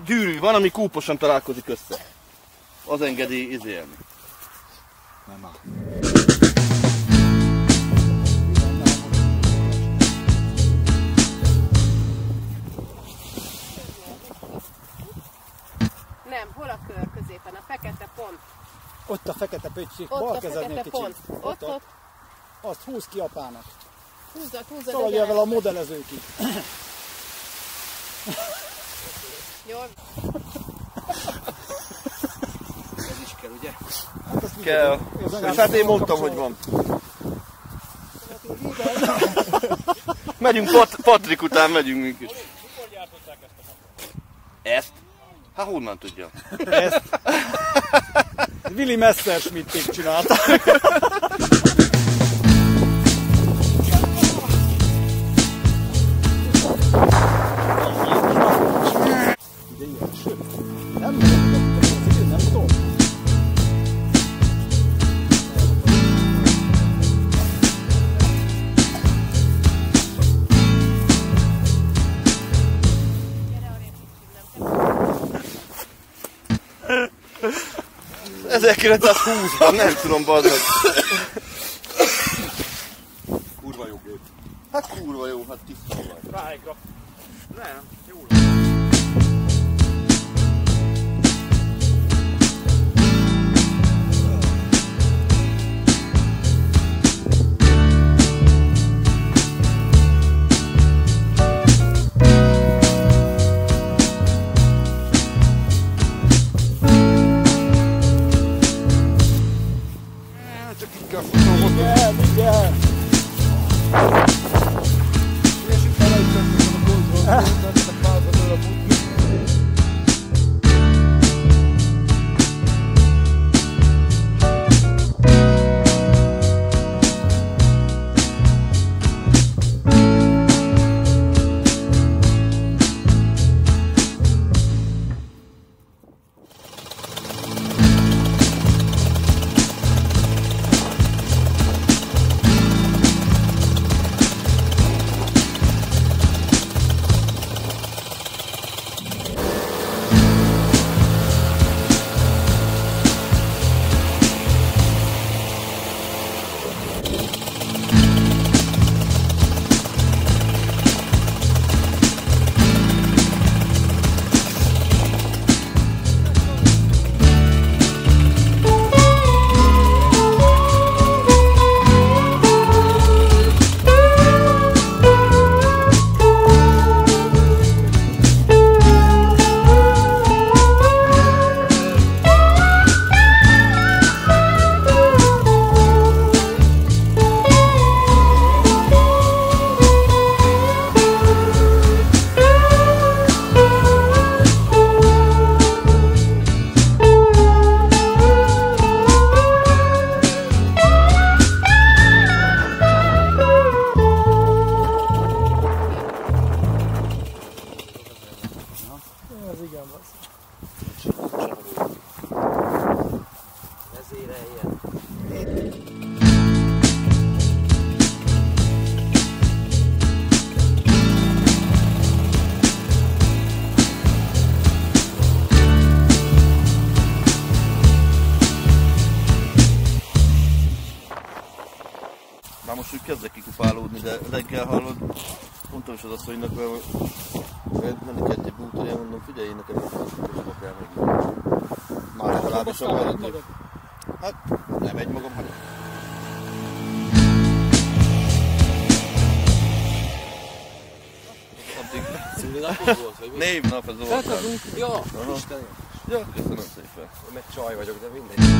gyűrű van, ami kúposan találkozik össze. Az engedi izélni. Nem áll. Nem, hol a kör középen? A fekete pont. Ott a fekete pöccsik, Ott bal a kezednél fekete kicsit. pont. Ott. Azt húz ki apának. Húzzad. Szaladjál vele a modellezőkig. Jól. Ez is kell, ugye? Hát kell. És hát én mondtam, hogy van. Megyünk Patrik után, megyünk mi is. Mikor gyártották ezt a napot? Ezt? Hát honnan tudja? Ezt. Willy Messerschmitték csinálták. Nem tudom. Ez 1920-ban, nem tudom, bazd meg. Kurva jó gép. Hát kurva jó, hát tiszta vagy. Ráigra. Nem, jó. Mindjárt. És itt felejtettem a gózról, a pálcadról a futni. Ez igen basz. Vezéreljen. Már most úgy kezdek kikupálódni, de reggel hallod, mondtam is az asszonynak, mert menni kellett egy bútorja, mondom, figyelj, én nekem nem kell meg. Már legalábbis a vezető. Hát nem egy magam, hanem. Szülinapod volt, vagy mi? Névnap, ez volt. Ja, Ja, köszönöm szépen. meg csaj vagyok, de mindegy.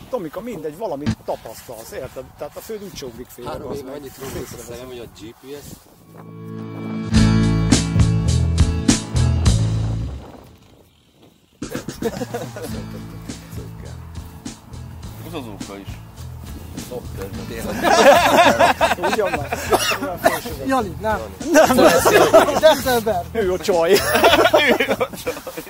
Tomika, mindegy, valamit tapasztalsz, érted? Tehát a föld úgy csóglik félre. 3 éve annyit rózolsz a szemem, hogy a GPS. Az az oka is. Ugyan már. Jani, nem. Nem. December. Ő a csaj. Ő a csaj.